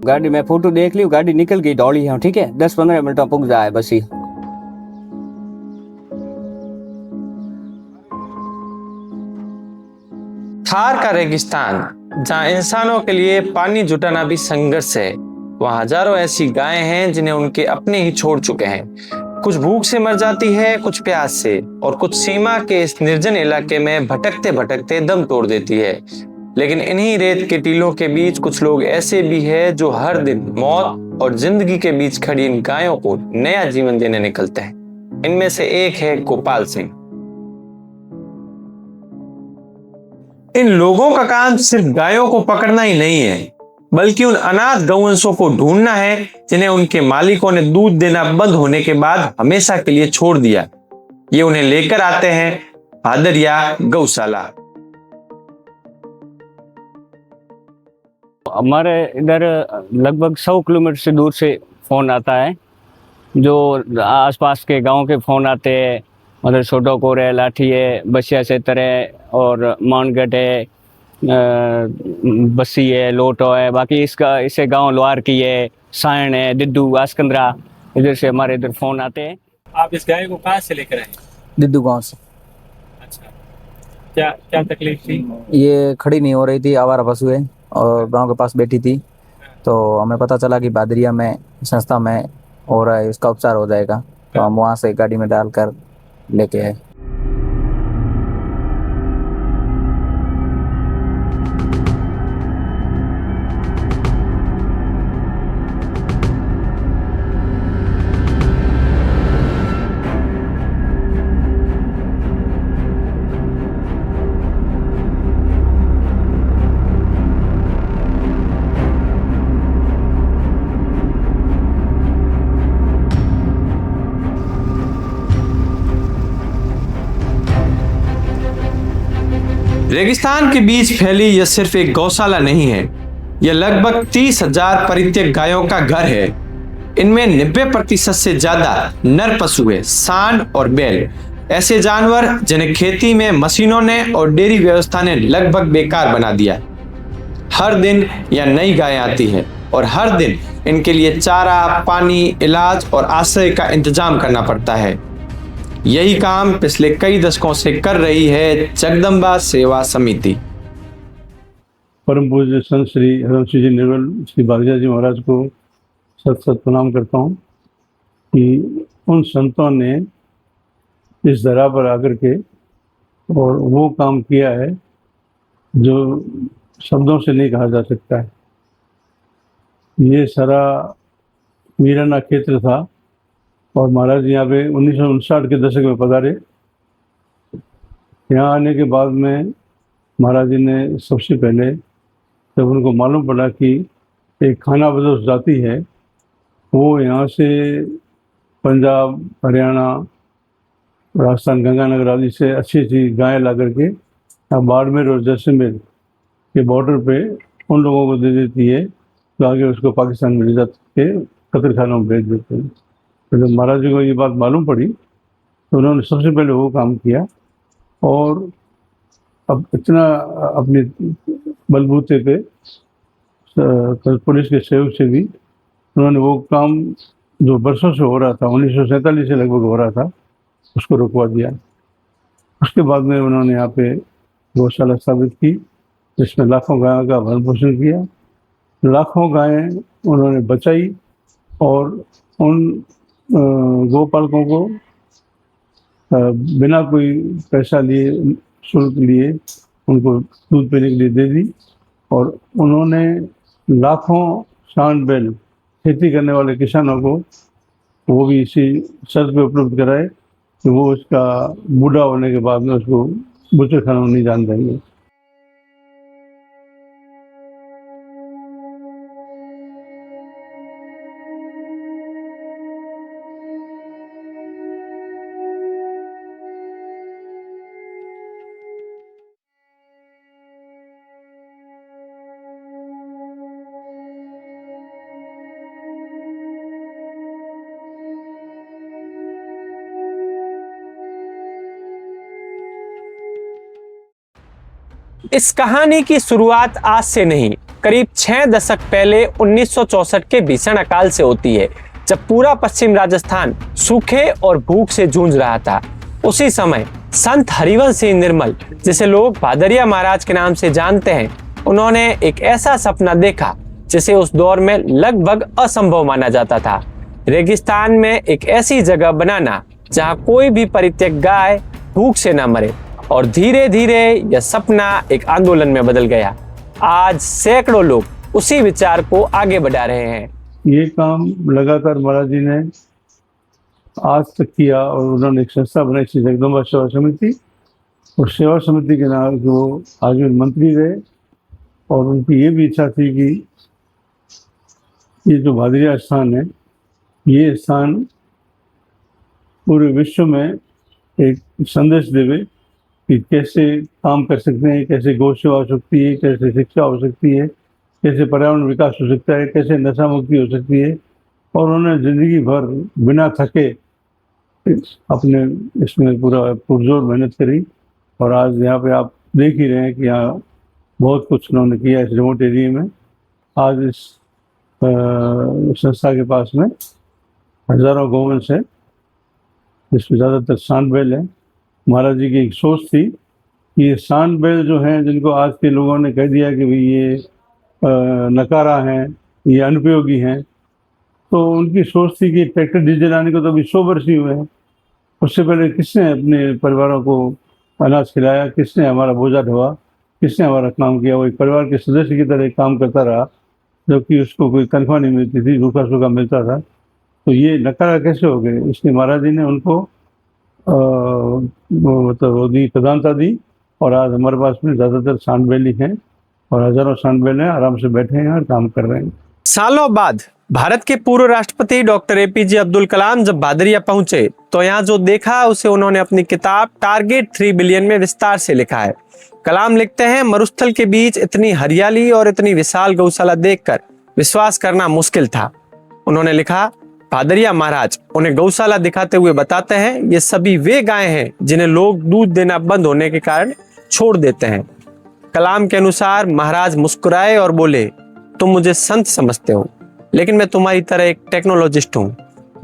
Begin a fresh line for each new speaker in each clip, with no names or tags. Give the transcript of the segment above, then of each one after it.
गाड़ी मैं फोटो देख ली, गाड़ी निकल गई दौड़ी है, ठीक है 10-15 मिनट में पुग जाए बस ही।
थार का रेगिस्तान, जहां इंसानों के लिए पानी जुटाना भी संघर्ष है, वहां हजारों ऐसी गायें हैं जिन्हें उनके अपने ही छोड़ चुके हैं। कुछ भूख से मर जाती है, कुछ प्यास से, और कुछ सीमा के इस निर्जन इलाके में भटकते भटकते दम तोड़ देती है। लेकिन इन्हीं रेत के टीलों के बीच कुछ लोग ऐसे भी हैं जो हर दिन मौत और जिंदगी के बीच खड़ी इन गायों को नया जीवन देने निकलते हैं। इनमें से एक है गोपाल सिंह। इन लोगों का काम सिर्फ गायों को पकड़ना ही नहीं है, बल्कि उन अनाथ गौवंशों को ढूंढना है जिन्हें उनके मालिकों ने दूध देना बंद होने के बाद हमेशा के लिए छोड़ दिया। ये उन्हें लेकर आते हैं भादरिया गौशाला।
हमारे इधर लगभग 100 किलोमीटर से दूर से फोन आता है, जो आसपास के गांव के फोन आते हैं, मतलब छोटो कोर है, लाठी है, बसिया क्षेत्र है और मानगढ़ है, बस्सी है, लोटो है, बाकी इससे गांव लोहार की है, सायण है, दिद्दू, आसकंदरा, इधर से हमारे इधर फोन आते हैं।
आप इस गाय को कहाँ से लेकर आए?
दिद्दू गांव से।
अच्छा, क्या क्या तकलीफ थी?
ये खड़ी नहीं हो रही थी, आवारा पशु है और गांव के पास बैठी थी, तो हमें पता चला कि भादरिया में संस्था में हो रहा है, इसका उपचार हो जाएगा, तो हम वहाँ से गाड़ी में डालकर लेके आए।
रेगिस्तान के बीच फैली यह सिर्फ एक गौशाला नहीं है, यह लगभग 30,000 परित्यक्त गायों का घर है। इनमें 90% से ज्यादा नर पशु है, सांड और बैल, ऐसे जानवर जिन्हें खेती में मशीनों ने और डेयरी व्यवस्था ने लगभग बेकार बना दिया। हर दिन यह नई गायें आती है और हर दिन इनके लिए चारा, पानी, इलाज और आश्रय का इंतजाम करना पड़ता है। यही काम पिछले कई दशकों से कर रही है जगदम्बा सेवा समिति।
परम पूज्य संत श्री हरवंशी जी निर्मल श्री भादरिया जी महाराज को सत सत प्रणाम करता हूँ कि उन संतों ने इस धरा पर आकर के और वो काम किया है जो शब्दों से नहीं कहा जा सकता है। ये सारा वीराना क्षेत्र था और महाराज यहाँ पे 1959 के दशक में पधारे। यहाँ आने के बाद में महाराज जी ने सबसे पहले जब उनको मालूम पड़ा कि एक खाना बदोश जाति है, वो यहाँ से पंजाब, हरियाणा, राजस्थान, गंगानगर आदि से अच्छी अच्छी गायें ला करके यहाँ बाड़मेर और जैसलमेर के बॉर्डर पे उन लोगों को दे देती है, तो आगे उसको पाकिस्तान में ले जाके कतर खानों में भेज देते हैं। तो जब महाराज जी को ये बात मालूम पड़ी तो उन्होंने सबसे पहले वो काम किया और अब इतना अपने बलबूते पे पुलिस के सहयोग से भी उन्होंने वो काम जो बरसों से हो रहा था, 1947 से लगभग हो रहा था, उसको रुकवा दिया। उसके बाद में उन्होंने यहाँ पे गौशाला स्थापित की जिसमें लाखों गायों का भरण पोषण किया। लाखों गायें उन्होंने बचाई और उन गोपालकों को बिना कोई पैसा लिए, शुल्क लिए उनको दूध पीने के लिए दे दी और उन्होंने लाखों सांड बैल खेती करने वाले किसानों को वो भी इसी शर्त पे उपलब्ध कराए कि वो उसका बूढ़ा होने के बाद में उसको बूचर खाना नहीं जान देंगे।
इस कहानी की शुरुआत आज से नहीं,
करीब 6 दशक पहले 1964 के भीषण अकाल से होती है, जब पूरा पश्चिम राजस्थान सूखे और भूख से जूझ रहा था। उसी समय संत हरिवंश सिंह निर्मल, जिसे लोग भादरिया महाराज के नाम से जानते हैं, उन्होंने एक ऐसा सपना देखा जिसे उस दौर में लगभग असंभव माना जाता था। रेगिस्तान में एक ऐसी जगह बनाना जहां कोई भी परित्यक्त गाय भूख से न मरे। और धीरे धीरे यह सपना एक आंदोलन में बदल गया। आज सैकड़ों लोग उसी विचार को आगे बढ़ा रहे हैं।
ये काम लगातार महाराज जी ने आज तक किया और उन्होंने एक संस्था बनाई थी जगदम्बा सेवा समिति, और सेवा समिति के नाम जो आज भी मंत्री रहे। और उनकी ये भी इच्छा थी कि ये जो भादरिया स्थान है, ये स्थान पूरे विश्व में एक संदेश देवे कि कैसे काम कर सकते हैं, कैसे गौ सेवा हो सकती है, कैसे शिक्षा हो सकती है, कैसे पर्यावरण विकास हो सकता है, कैसे नशा मुक्ति हो सकती है। और उन्होंने जिंदगी भर बिना थके अपने इसमें पूरा पुरजोर मेहनत करी। और आज यहाँ पे आप देख ही रहे हैं कि यहाँ बहुत कुछ उन्होंने किया इस रिमोट एरिया में। आज इस संस्था के पास में हजारों गौवंश है, जिसमें ज़्यादातर सांड बैल है। महाराज जी की एक सोच थी कि ये सांड बैल जो हैं, जिनको आज के लोगों ने कह दिया कि भाई ये नकारा हैं, ये अनुपयोगी हैं, तो उनकी सोच थी कि ट्रैक्टर डीजल आने को तो अभी 100 वर्ष ही हुए हैं। उससे पहले किसने अपने परिवारों को अनाज खिलाया, किसने हमारा बोझा ढोआ, किसने हमारा काम किया। वो एक परिवार के सदस्य की तरह काम करता रहा, जबकि उसको कोई तनख्वाह नहीं मिलती थी, रूखा सूखा मिलता था। तो ये नकारा कैसे हो गए, इसलिए महाराज जी ने उनको मतलब वो दी, प्रधानता दी। और आज हमारे पास में ज़्यादातर सांड बैल हैं और हजारों सांड बैल हैं, आराम से बैठे हैं और काम कर रहे हैं।
सालों बाद भारत के पूर्व राष्ट्रपति डॉक्टर एपीजे अब्दुल कलाम जब भादरिया पहुंचे तो यहाँ जो देखा उसे उन्होंने अपनी किताब टारगेट 3 बिलियन में विस्तार से लिखा है। कलाम लिखते हैं, मरुस्थल के बीच इतनी हरियाली और इतनी विशाल गौशाला देखकर विश्वास करना मुश्किल था। उन्होंने लिखा, भादरिया महाराज उन्हें गौशाला दिखाते हुए बताते हैं, ये सभी वे गायें हैं जिन्हें लोग दूध देना बंद होने के कारण छोड़ देते हैं। कलाम के अनुसार महाराज मुस्कुराए और बोले, तुम मुझे संत समझते हो, लेकिन मैं तुम्हारी तरह एक टेक्नोलॉजिस्ट हूँ।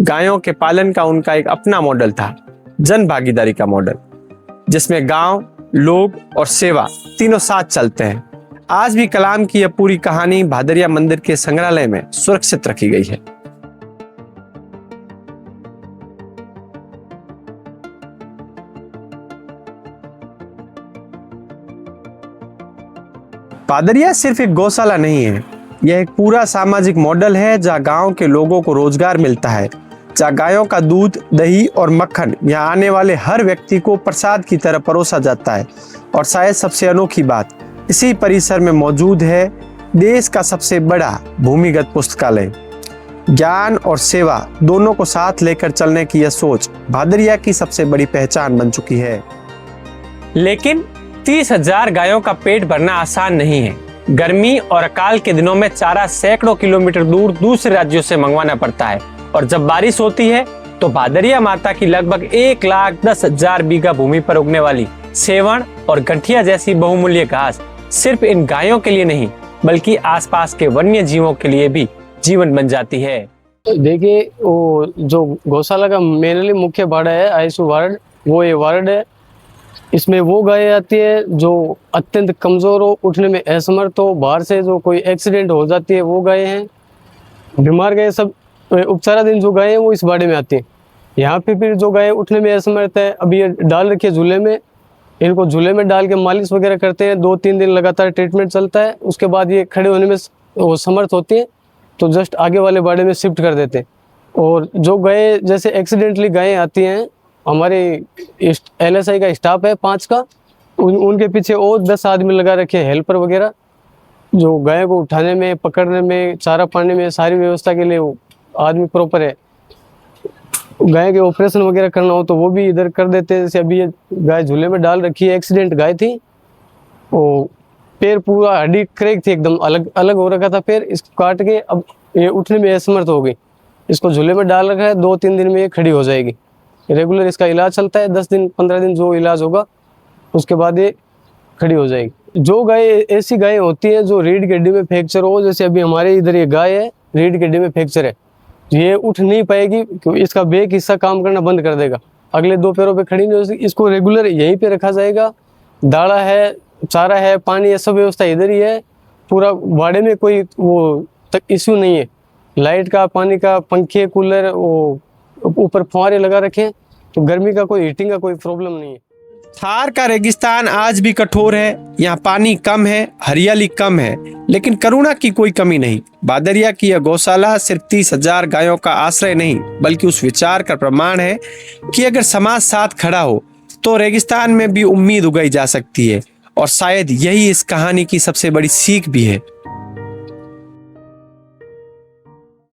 गायों के पालन का उनका एक अपना मॉडल था, जन भागीदारी का मॉडल, जिसमें गांव, लोग और सेवा तीनों साथ चलते हैं। आज भी कलाम की यह पूरी कहानी भादरिया मंदिर के संग्रहालय में सुरक्षित रखी गई है। भादरिया सिर्फ एक गौशाला नहीं है, यह एक पूरा सामाजिक मॉडल है जहाँ गांव के लोगों को रोजगार मिलता है, जहाँ गायों का दूध, दही और मक्खन यहाँ आने वाले हर व्यक्ति को प्रसाद की तरह परोसा जाता है। और शायद सबसे अनोखी बात, इसी परिसर में मौजूद है देश का सबसे बड़ा भूमिगत पुस्तकालय। ज्ञान और सेवा दोनों को साथ लेकर चलने की यह सोच भादरिया की सबसे बड़ी पहचान बन चुकी है। लेकिन 30,000 गायों का पेट भरना आसान नहीं है। गर्मी और अकाल के दिनों में चारा सैकड़ों किलोमीटर दूर दूसरे राज्यों से मंगवाना पड़ता है। और जब बारिश होती है तो भादरिया माता की लगभग 1,10,000 बीघा भूमि पर उगने वाली सेवण और गठिया जैसी बहुमूल्य घास सिर्फ इन गायों के लिए नहीं, बल्कि आसपास के वन्य जीवों के लिए भी जीवन बन जाती है।
देखिए, वो जो गौशाला का मेनली मुख्य वार्ड है आईसू वार्ड, वो ये वार्ड है। इसमें वो गाय आती है जो अत्यंत कमजोर हो, उठने में असमर्थ हो, बाहर से जो कोई एक्सीडेंट हो जाती है वो गाय हैं। बीमार गाय सब उपचाराधीन जो गाय हैं वो इस बाड़े में आती हैं। यहाँ पे फिर जो गाय उठने में असमर्थ है, अभी ये डाल रखी है झूले में, इनको झूले में डाल के मालिश वगैरह करते हैं। 2-3 दिन लगातार ट्रीटमेंट चलता है, उसके बाद ये खड़े होने में वो समर्थ होती है, तो जस्ट आगे वाले बाड़े में शिफ्ट कर देते हैं। और जो गाय जैसे एक्सीडेंटली गायें आती हैं, हमारे LSI का स्टाफ है 5 का, उनके पीछे और 10 आदमी लगा रखे हैं, हेल्पर वगैरह, जो गाय को उठाने में, पकड़ने में, चारा पाने में, सारी व्यवस्था के लिए वो आदमी प्रॉपर है। गाय के ऑपरेशन वगैरह करना हो तो वो भी इधर कर देते हैं। जैसे अभी ये गाय झूले में डाल रखी है, एक्सीडेंट गाय थी, वो पैर पूरा हड्डी क्रैक थी, एकदम अलग अलग हो रखा था पैर, इसको काट के अब ये उठने में असमर्थ हो गई। इसको झूले में डाल रखा है, 2-3 दिन में ये खड़ी हो जाएगी। रेगुलर इसका इलाज चलता है, 10 दिन 15 दिन जो इलाज होगा उसके बाद ये खड़ी हो जाएगी। जो गाय ऐसी गाय होती है जो रीढ़ की हड्डी में फ्रैक्चर हो, जैसे अभी हमारे इधर ये गाय है रीढ़ की हड्डी में फ्रैक्चर है, ये उठ नहीं पाएगी क्योंकि इसका बैक हिस्सा काम करना बंद कर देगा, अगले दो पैरों पे खड़ी नहीं हो सकती। इसको रेगुलर यहीं पे रखा जाएगा, दाड़ा है, चारा है, पानी है, सब व्यवस्था इधर ही है। पूरा वाड़े में कोई वो तक इश्यू नहीं है, लाइट का, पानी का, पंखे, कूलर, वो ऊपर फुहारे लगा रखे, तो गर्मी का कोई, हीटिंग का कोई प्रॉब्लम नहीं है।
थार का रेगिस्तान आज भी कठोर है, यहाँ पानी कम है, हरियाली कम है, लेकिन करुणा की कोई कमी नहीं। बादरिया की यह गौशाला सिर्फ 30,000 गायों का आश्रय नहीं, बल्कि उस विचार का प्रमाण है कि अगर समाज साथ खड़ा हो तो रेगिस्तान में भी उम्मीद उगाई जा सकती है। और शायद यही इस कहानी की सबसे बड़ी सीख भी है।